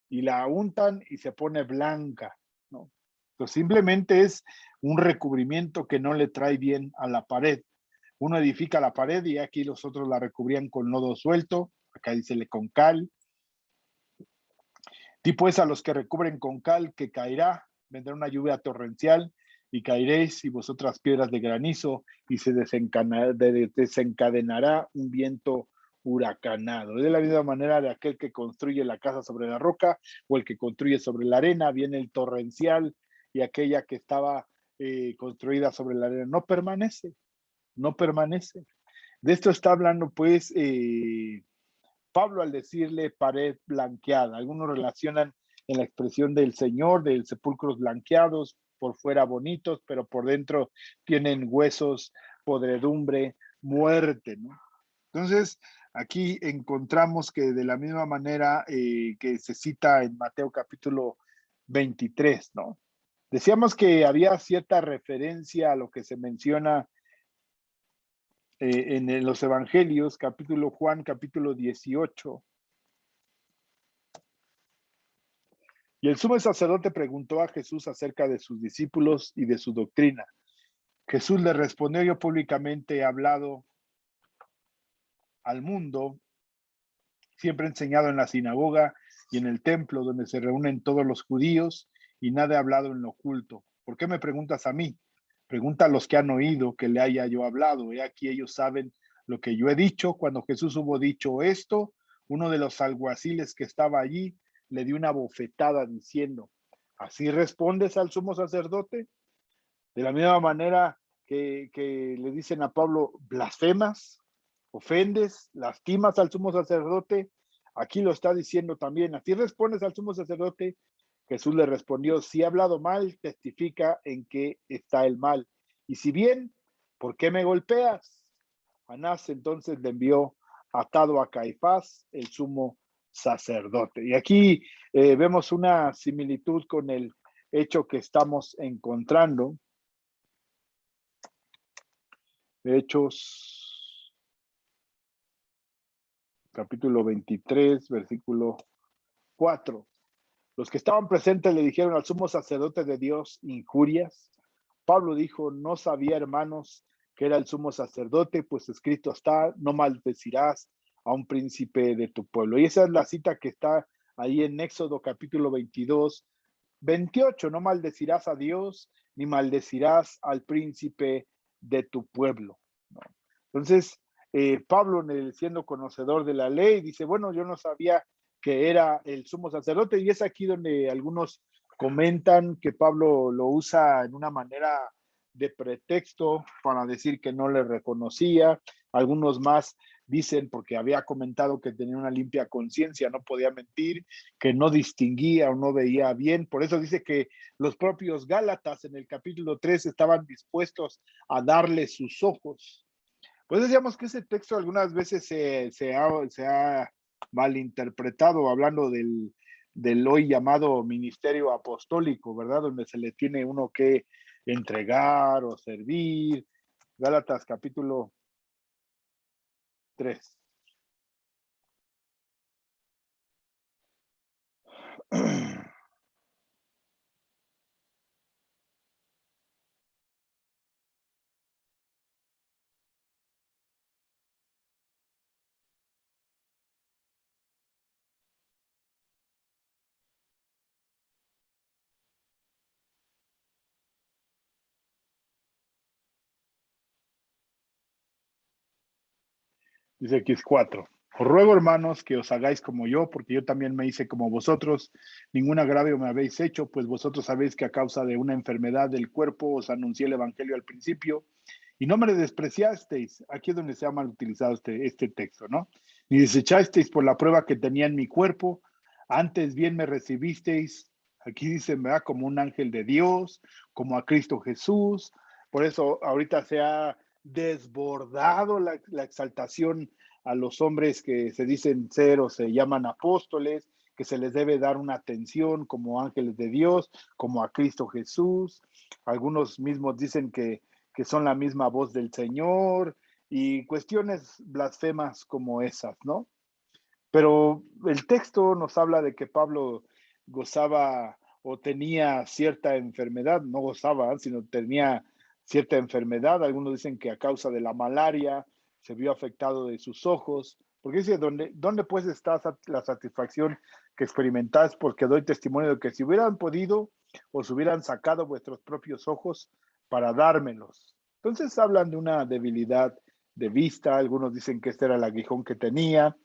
y la untan y se pone blanca, ¿no? Entonces simplemente es un recubrimiento que no le trae bien a la pared. Uno edifica la pared y aquí los otros la recubrían con lodo suelto, acá dice con cal. Tipo es a los que recubren con cal, que caerá, vendrá una lluvia torrencial, y caeréis y vosotras piedras de granizo, y se desencadenará un viento huracanado. De la misma manera de aquel que construye la casa sobre la roca, o el que construye sobre la arena, viene el torrencial, y aquella que estaba construida sobre la arena no permanece, no permanece. De esto está hablando pues Pablo al decirle pared blanqueada. Algunos relacionan en la expresión del Señor, de sepulcros blanqueados, por fuera bonitos, pero por dentro tienen huesos, podredumbre, muerte, ¿no? Entonces, aquí encontramos que de la misma manera que se cita en Mateo capítulo 23, ¿no? Decíamos que había cierta referencia a lo que se menciona en los evangelios, Juan capítulo 18. Y el sumo sacerdote preguntó a Jesús acerca de sus discípulos y de su doctrina. Jesús le respondió: yo públicamente he hablado al mundo, siempre he enseñado en la sinagoga y en el templo donde se reúnen todos los judíos, y nada he hablado en lo oculto. ¿Por qué me preguntas a mí? Pregunta a los que han oído que le haya yo hablado. He aquí ellos saben lo que yo he dicho. Cuando Jesús hubo dicho esto, uno de los alguaciles que estaba allí le dio una bofetada diciendo: ¿así respondes al sumo sacerdote? De la misma manera que le dicen a Pablo: blasfemas, ofendes, lastimas al sumo sacerdote. Aquí lo está diciendo también. Así respondes al sumo sacerdote. Jesús le respondió, si he hablado mal, testifica en qué está el mal. Y si bien, ¿por qué me golpeas? Anás entonces le envió atado a Caifás, el sumo sacerdote. Y aquí vemos una similitud con el hecho que estamos encontrando. Hechos, capítulo 23, versículo 4. Los que estaban presentes le dijeron al sumo sacerdote de Dios injurias. Pablo dijo, no sabía, hermanos, que era el sumo sacerdote, pues escrito está, no maldecirás a un príncipe de tu pueblo. Y esa es la cita que está ahí en Éxodo capítulo 22, 28. No maldecirás a Dios, ni maldecirás al príncipe de tu pueblo. ¿No? Entonces, Pablo, siendo conocedor de la ley, dice, bueno, yo no sabía que era el sumo sacerdote, y es aquí donde algunos comentan que Pablo lo usa en una manera de pretexto para decir que no le reconocía. Algunos más dicen porque había comentado que tenía una limpia conciencia, no podía mentir, que no distinguía o no veía bien. Por eso dice que los propios Gálatas en el capítulo 3 estaban dispuestos a darle sus ojos. Pues decíamos que ese texto algunas veces se ha malinterpretado hablando del hoy llamado ministerio apostólico, ¿verdad? Donde se le tiene uno que entregar o servir. Gálatas capítulo 3. Dice aquí es 4. Os ruego, hermanos, que os hagáis como yo, porque yo también me hice como vosotros. Ningún agravio me habéis hecho, pues vosotros sabéis que a causa de una enfermedad del cuerpo os anuncié el evangelio al principio y no me despreciasteis. Aquí es donde se ha mal utilizado este texto, ¿no? Ni desechasteis por la prueba que tenía en mi cuerpo, antes bien me recibisteis. Aquí dice, ¿verdad? Como un ángel de Dios, como a Cristo Jesús. Por eso ahorita se ha desbordado la exaltación a los hombres que se dicen ser o se llaman apóstoles, que se les debe dar una atención como ángeles de Dios, como a Cristo Jesús. Algunos mismos dicen que son la misma voz del Señor y cuestiones blasfemas como esas, ¿no? Pero el texto nos habla de que Pablo gozaba o tenía cierta enfermedad, no gozaba, sino tenía cierta enfermedad. Algunos dicen que a causa de la malaria se vio afectado de sus ojos. Porque dice, ¿dónde pues está la satisfacción que experimentáis? Porque doy testimonio de que si hubieran podido, os hubieran sacado vuestros propios ojos para dármelos. Entonces hablan de una debilidad de vista. Algunos dicen que este era el aguijón que tenía.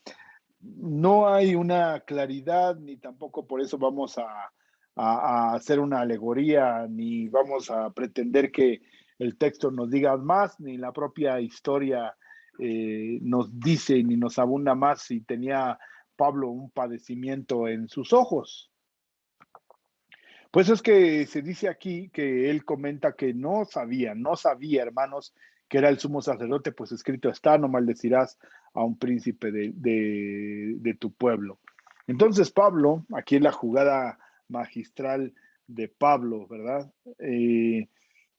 No hay una claridad, ni tampoco por eso vamos a hacer una alegoría, ni vamos a pretender que el texto nos diga más, ni la propia historia nos dice, ni nos abunda más si tenía Pablo un padecimiento en sus ojos. Pues es que se dice aquí que él comenta que no sabía, hermanos, que era el sumo sacerdote, pues escrito está, no maldecirás a un príncipe de tu pueblo. Entonces Pablo, aquí es la jugada magistral de Pablo, ¿verdad?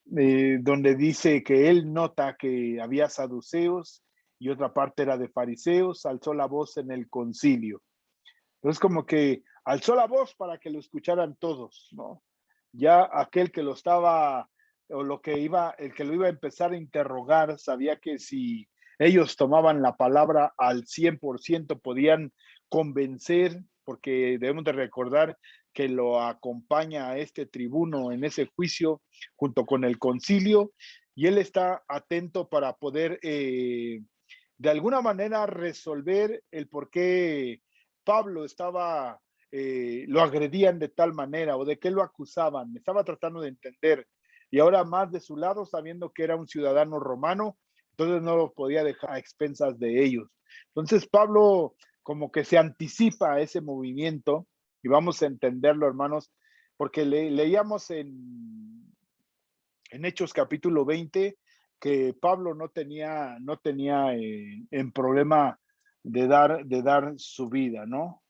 Donde dice que él nota que había saduceos y otra parte era de fariseos, alzó la voz en el concilio. Entonces, como que alzó la voz para que lo escucharan todos, ¿no? Ya aquel que lo estaba, o el que lo iba a empezar a interrogar, sabía que si ellos tomaban la palabra al 100% podían convencer, porque debemos de recordar que lo acompaña a este tribuno en ese juicio junto con el concilio, y él está atento para poder de alguna manera resolver el por qué Pablo lo agredían de tal manera o de qué lo acusaban. Estaba tratando de entender. Y ahora más de su lado, sabiendo que era un ciudadano romano, entonces no lo podía dejar a expensas de ellos. Entonces Pablo como que se anticipa a ese movimiento, y vamos a entenderlo, hermanos, porque leíamos en Hechos capítulo 20 que Pablo no tenía en problema de dar su vida, ¿no?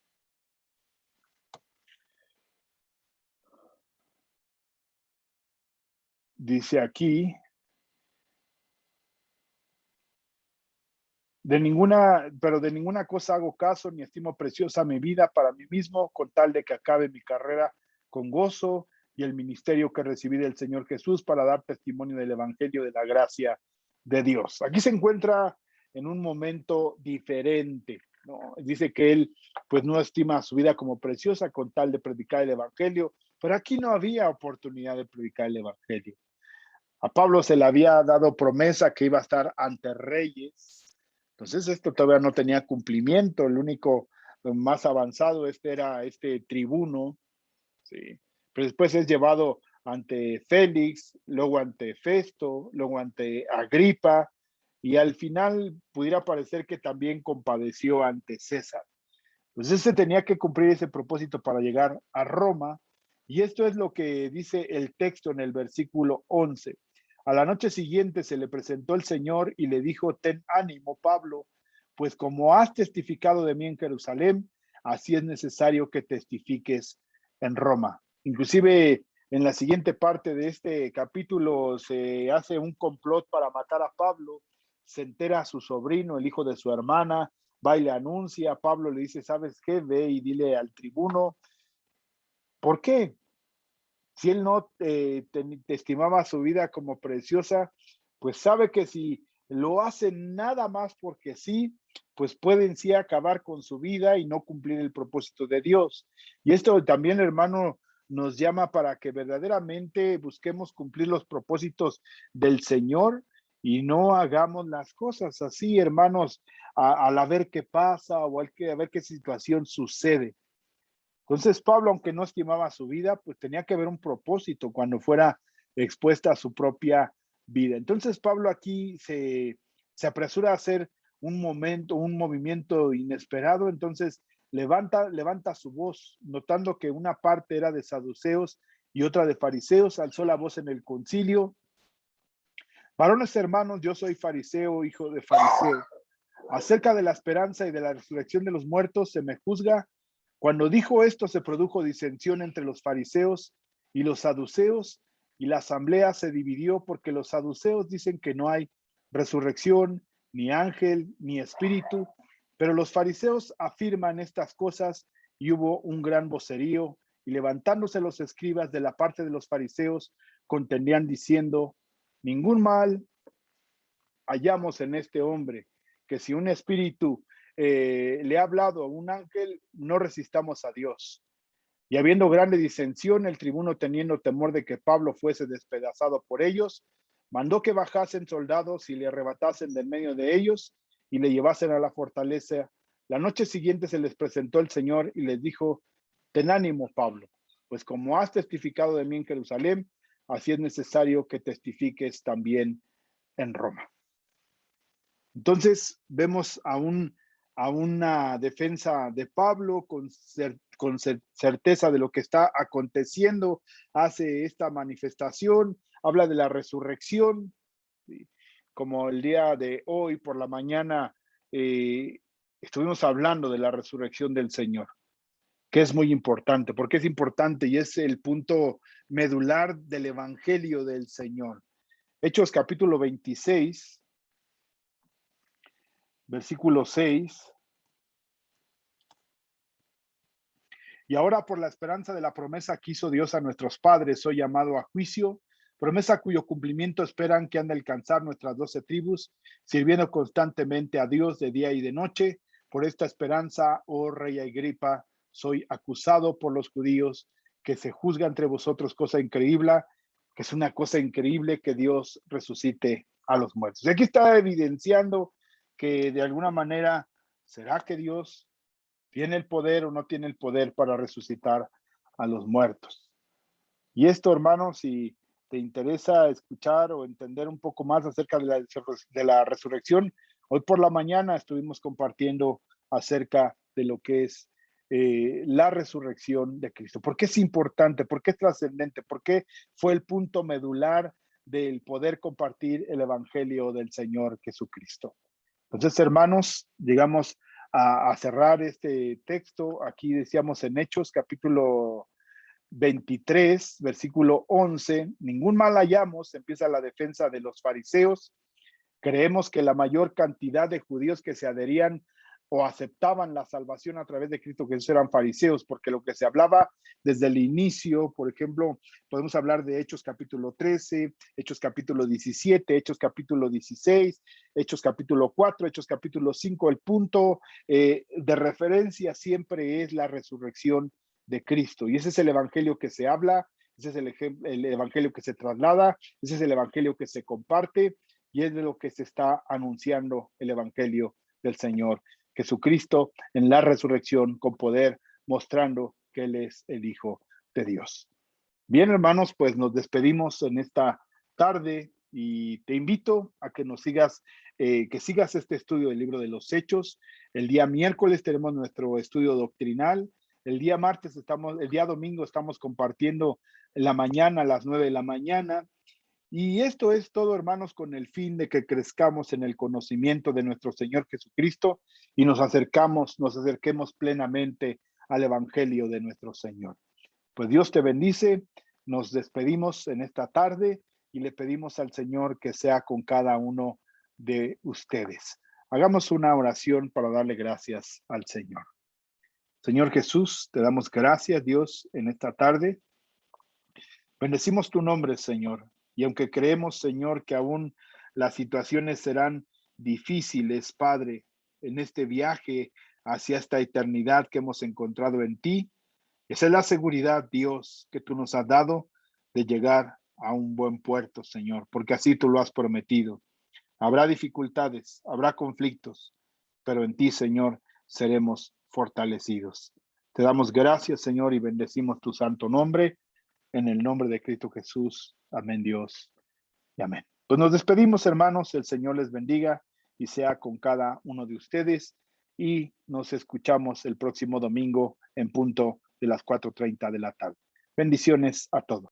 Dice aquí, pero de ninguna cosa hago caso, ni estimo preciosa mi vida para mí mismo, con tal de que acabe mi carrera con gozo y el ministerio que recibí del Señor Jesús para dar testimonio del evangelio de la gracia de Dios. Aquí se encuentra en un momento diferente, ¿no? Dice que él pues no estima su vida como preciosa con tal de predicar el evangelio, pero aquí no había oportunidad de predicar el evangelio. A Pablo se le había dado promesa que iba a estar ante reyes. Entonces esto todavía no tenía cumplimiento. El único más avanzado era este tribuno, ¿sí? Pero después es llevado ante Félix, luego ante Festo, luego ante Agripa, y al final pudiera parecer que también compadeció ante César. Entonces se tenía que cumplir ese propósito para llegar a Roma, y esto es lo que dice el texto en el versículo 11. A la noche siguiente se le presentó el Señor y le dijo: ten ánimo, Pablo, pues como has testificado de mí en Jerusalén, así es necesario que testifiques en Roma. Inclusive en la siguiente parte de este capítulo se hace un complot para matar a Pablo. Se entera a su sobrino, el hijo de su hermana, va y le anuncia. Pablo le dice: ¿sabes qué? Ve y dile al tribuno. ¿Por qué? Si él no te estimaba su vida como preciosa, pues sabe que si lo hace nada más porque sí, pues pueden sí acabar con su vida y no cumplir el propósito de Dios. Y esto también, hermano, nos llama para que verdaderamente busquemos cumplir los propósitos del Señor y no hagamos las cosas así, hermanos, a ver qué pasa o a ver qué situación sucede. Entonces Pablo, aunque no estimaba su vida, pues tenía que haber un propósito cuando fuera expuesta a su propia vida. Entonces Pablo aquí se apresura a hacer un movimiento inesperado. Entonces levanta su voz, notando que una parte era de saduceos y otra de fariseos. Alzó la voz en el concilio: varones hermanos, yo soy fariseo, hijo de fariseo. Acerca de la esperanza y de la resurrección de los muertos se me juzga. Cuando dijo esto, se produjo disensión entre los fariseos y los saduceos, y la asamblea se dividió porque los saduceos dicen que no hay resurrección, ni ángel, ni espíritu, pero los fariseos afirman estas cosas, y hubo un gran vocerío, y levantándose los escribas de la parte de los fariseos, contendían diciendo: ningún mal hallamos en este hombre, que si un espíritu le ha hablado a un ángel, no resistamos a Dios. Y habiendo grande disensión, el tribuno, teniendo temor de que Pablo fuese despedazado por ellos, mandó que bajasen soldados y le arrebatasen del medio de ellos y le llevasen a la fortaleza. La noche siguiente se les presentó el Señor y les dijo: ten ánimo, Pablo, pues como has testificado de mí en Jerusalén, así es necesario que testifiques también en Roma. Entonces vemos a una defensa de Pablo con certeza de lo que está aconteciendo. Hace esta manifestación, habla de la resurrección, ¿sí? Como el día de hoy por la mañana estuvimos hablando de la resurrección del Señor, que es muy importante, porque es importante y es el punto medular del evangelio del Señor. Hechos capítulo 26, versículo 6. Y ahora, por la esperanza de la promesa que hizo Dios a nuestros padres, soy llamado a juicio, promesa cuyo cumplimiento esperan que han de alcanzar nuestras 12 tribus, sirviendo constantemente a Dios de día y de noche. Por esta esperanza, oh rey Agripa, soy acusado por los judíos, que se juzga entre vosotros cosa increíble, que es una cosa increíble que Dios resucite a los muertos. Y aquí está evidenciando que de alguna manera, ¿será que Dios tiene el poder o no tiene el poder para resucitar a los muertos? Y esto, hermanos, si te interesa escuchar o entender un poco más acerca de la resurrección, hoy por la mañana estuvimos compartiendo acerca de lo que es la resurrección de Cristo. ¿Por qué es importante? ¿Por qué es trascendente? ¿Por qué fue el punto medular del poder compartir el evangelio del Señor Jesucristo? Entonces, hermanos, llegamos a cerrar este texto. Aquí decíamos en Hechos, capítulo 23, versículo 11, ningún mal hallamos, empieza la defensa de los fariseos. Creemos que la mayor cantidad de judíos que se adherían o aceptaban la salvación a través de Cristo Jesús eran fariseos, porque lo que se hablaba desde el inicio, por ejemplo, podemos hablar de Hechos capítulo 13, Hechos capítulo 17, Hechos capítulo 16, Hechos capítulo 4, Hechos capítulo 5, el punto de referencia siempre es la resurrección de Cristo, y ese es el evangelio que se habla, ese es el evangelio que se traslada, ese es el evangelio que se comparte, y es de lo que se está anunciando el evangelio del Señor Jesucristo en la resurrección con poder, mostrando que Él es el Hijo de Dios. Bien, hermanos, pues nos despedimos en esta tarde y te invito a que nos sigas, que sigas este estudio del libro de los Hechos. El día miércoles tenemos nuestro estudio doctrinal. El día domingo estamos compartiendo en la mañana a las 9 de la mañana. Y esto es todo, hermanos, con el fin de que crezcamos en el conocimiento de nuestro Señor Jesucristo y nos acerquemos plenamente al Evangelio de nuestro Señor. Pues Dios te bendice, nos despedimos en esta tarde y le pedimos al Señor que sea con cada uno de ustedes. Hagamos una oración para darle gracias al Señor. Señor Jesús, te damos gracias, Dios, en esta tarde. Bendecimos tu nombre, Señor. Y aunque creemos, Señor, que aún las situaciones serán difíciles, Padre, en este viaje hacia esta eternidad que hemos encontrado en ti, esa es la seguridad, Dios, que tú nos has dado de llegar a un buen puerto, Señor, porque así tú lo has prometido. Habrá dificultades, habrá conflictos, pero en ti, Señor, seremos fortalecidos. Te damos gracias, Señor, y bendecimos tu santo nombre. En el nombre de Cristo Jesús. Amén, Dios. Y amén. Pues nos despedimos, hermanos. El Señor les bendiga y sea con cada uno de ustedes. Y nos escuchamos el próximo domingo en punto de las 4:30 de la tarde. Bendiciones a todos.